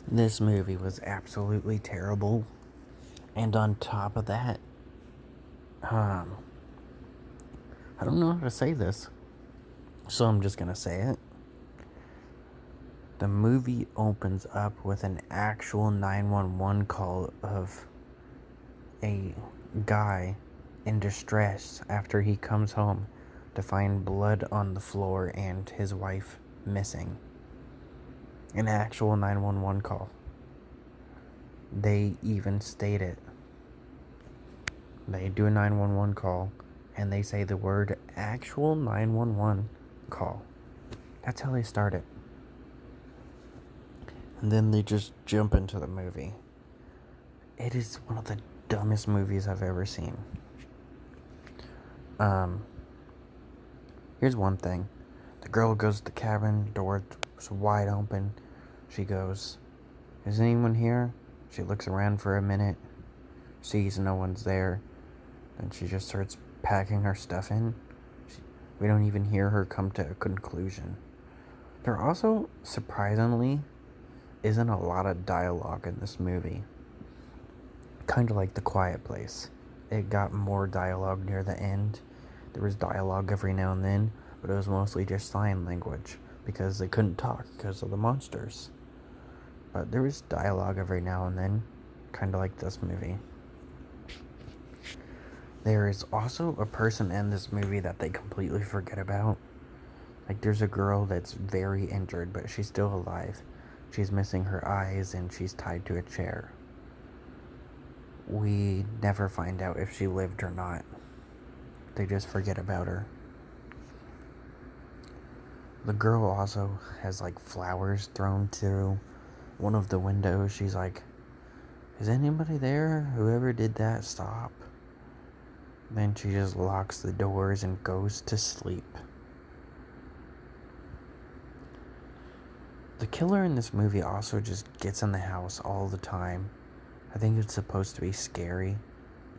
This movie was absolutely terrible. And on top of that, um, I don't know how to say this, so I'm just gonna say it. The movie opens up with an actual 911 call of a guy in distress after he comes home to find blood on the floor and his wife missing. An actual 911 call. They even state it. They do a 911 call and they say the word actual 911 call. That's how they start it. And then they just jump into the movie. It is one of the dumbest movies I've ever seen. Here's one thing. The girl goes to the cabin, door is wide open. She goes, "Is anyone here?" She looks around for a minute, sees no one's there. Then she just starts packing her stuff in. We don't even hear her come to a conclusion. There also, surprisingly, isn't a lot of dialogue in this movie. Kind of like The Quiet Place. It got more dialogue near the end. There was dialogue every now and then, but it was mostly just sign language because they couldn't talk because of the monsters. But there was dialogue every now and then, kind of like this movie. There is also a person in this movie that they completely forget about. Like, there's a girl that's very injured, but she's still alive. She's missing her eyes and she's tied to a chair. We never find out if she lived or not. They just forget about her. The girl also has like flowers thrown through one of the windows. She's like, "Is anybody there? Whoever did that, stop." Then she just locks the doors and goes to sleep. The killer in this movie also just gets in the house all the time. I think it's supposed to be scary,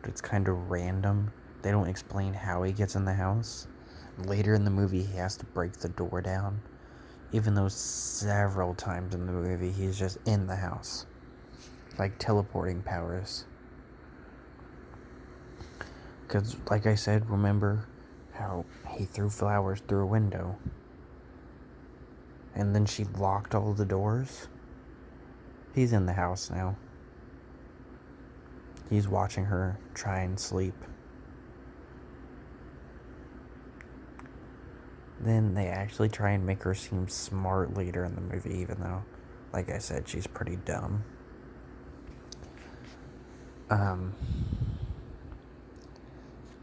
but it's kind of random. They don't explain how he gets in the house. Later in the movie, he has to break the door down, even though several times in the movie he's just in the house, like teleporting powers. Because, like I said, remember how he threw flowers through a window? And then she locked all the doors? He's in the house now. He's watching her try and sleep. Then they actually try and make her seem smart later in the movie, even though, like I said, she's pretty dumb.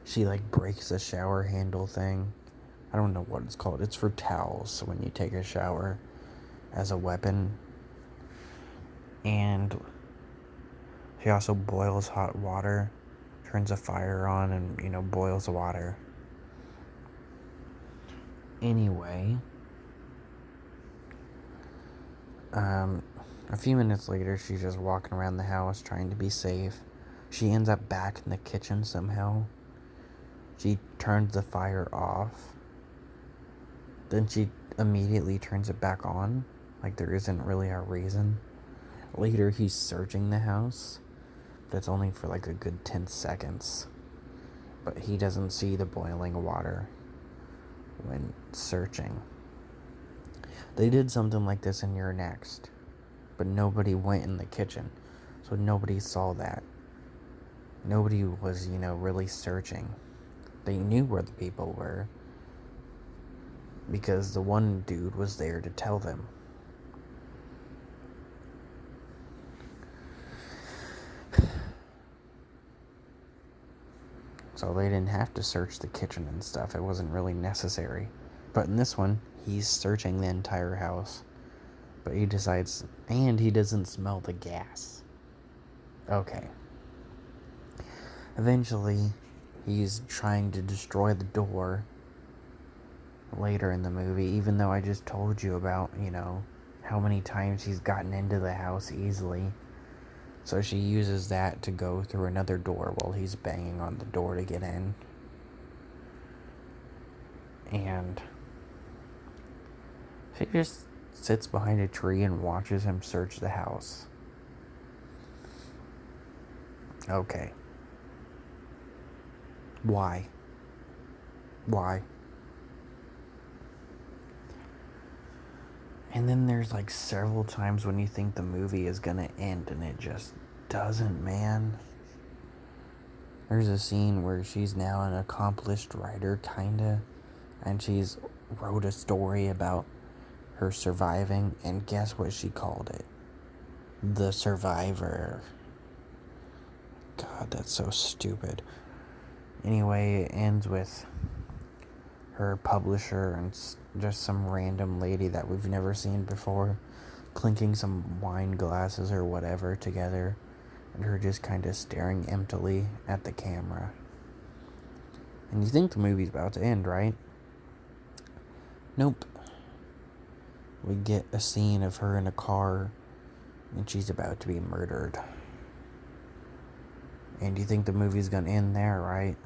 She like breaks the shower handle thing. I don't know what it's called. It's for towels, so when you take a shower, as a weapon. And she also boils hot water, turns a fire on, and boils the water. Anyway, a few minutes later, she's just walking around the house trying to be safe. She ends up back in the kitchen somehow. She turns the fire off. Then she immediately turns it back on, like there isn't really a reason. Later, he's searching the house, but it's only for like a good 10 seconds. But he doesn't see the boiling water when searching. They did something like this in You're Next, but nobody went in the kitchen, so nobody saw that. Nobody was, really searching. They knew where the people were because the one dude was there to tell them. So they didn't have to search the kitchen and stuff. It wasn't really necessary. But in this one, he's searching the entire house. But he decides, and he doesn't smell the gas. Okay. Eventually, he's trying to destroy the door later in the movie, even though I just told you about, how many times he's gotten into the house easily. So she uses that to go through another door while he's banging on the door to get in. And she just sits behind a tree and watches him search the house. Okay. Why? Why? And then there's like several times when you think the movie is gonna end and it just doesn't, man. There's a scene where she's now an accomplished writer, kinda, and she's wrote a story about her surviving, and guess what she called it? The Survivor. God, that's so stupid. Anyway, it ends with her publisher and just some random lady that we've never seen before clinking some wine glasses or whatever together, and her just kind of staring emptily at the camera. And you think the movie's about to end, right? Nope. We get a scene of her in a car and she's about to be murdered. And you think the movie's gonna end there, right?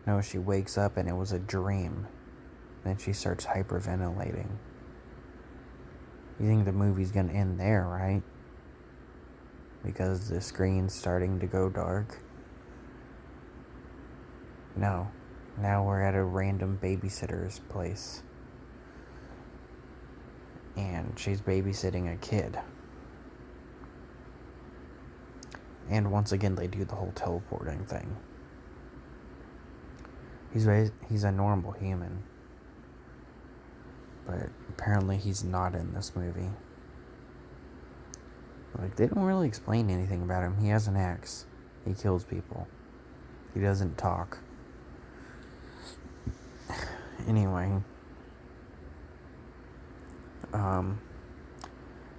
No, she wakes up and it was a dream. Then she starts hyperventilating. You think the movie's gonna end there, right? Because the screen's starting to go dark. No. Now we're at a random babysitter's place. And she's babysitting a kid. And once again, they do the whole teleporting thing. He's a normal human. But apparently he's not in this movie. Like, they don't really explain anything about him. He has an axe. He kills people. He doesn't talk. Anyway.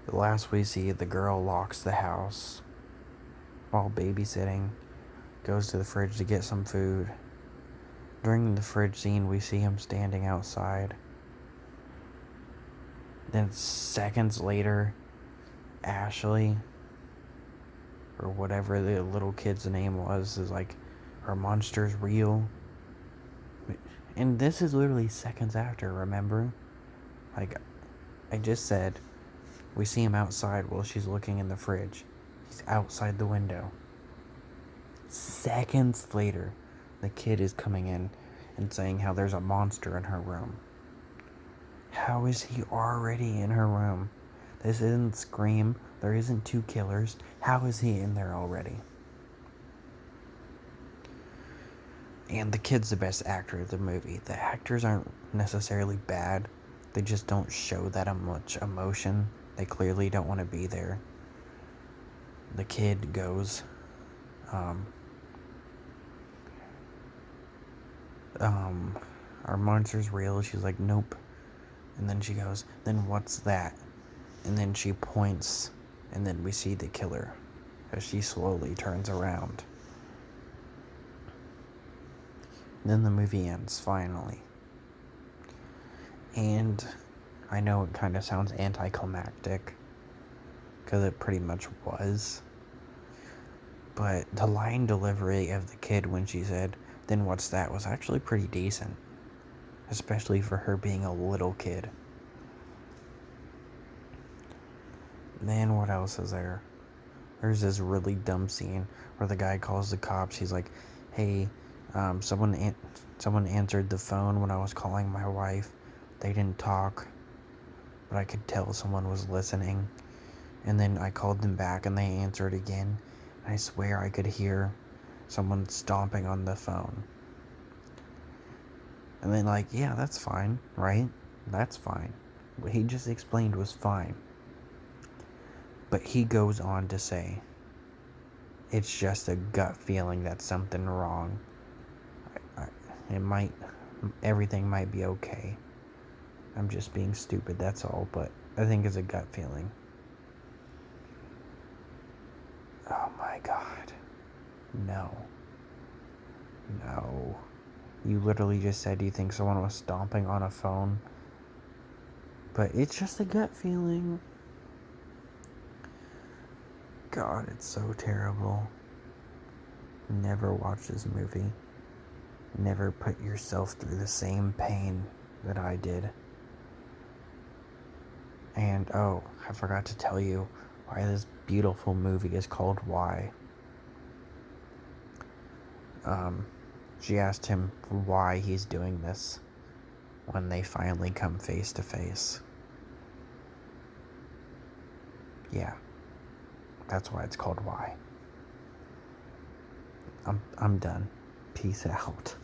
The last we see, the girl locks the house while babysitting, goes to the fridge to get some food. During the fridge scene, we see him standing outside. Then seconds later, Ashley, or whatever the little kid's name was, is like, "Our monster's real." And this is literally seconds after, remember? Like, I just said, we see him outside while she's looking in the fridge. He's outside the window. Seconds later, the kid is coming in and saying how there's a monster in her room. How is he already in her room? This isn't Scream. There isn't two killers. How is he in there already? And the kid's the best actor of the movie. The actors aren't necessarily bad. They just don't show that much emotion. They clearly don't want to be there. The kid goes, "Our monster's real." She's like, "Nope." And then she goes, "Then what's that?" And then she points, and then we see the killer as she slowly turns around. And then the movie ends, finally. And I know it kind of sounds anticlimactic, because it pretty much was. But the line delivery of the kid when she said, "Then what's that?" was actually pretty decent. Especially for her being a little kid. Then what else is there? There's this really dumb scene where the guy calls the cops. He's like, "Hey, someone answered the phone when I was calling my wife. They didn't talk, but I could tell someone was listening. And then I called them back and they answered again. And I swear I could hear someone stomping on the phone." And then, like, yeah, that's fine, right? That's fine. What he just explained was fine. But he goes on to say, "It's just a gut feeling that something wrong. Everything might be okay. I'm just being stupid, that's all, but I think it's a gut feeling." Oh my God. No. No. You literally just said you think someone was stomping on a phone. But it's just a gut feeling. God, it's so terrible. Never watch this movie. Never put yourself through the same pain that I did. And oh, I forgot to tell you why this beautiful movie is called Why. She asked him why he's doing this when they finally come face to face. Yeah, that's why it's called Why. I'm done. Peace out.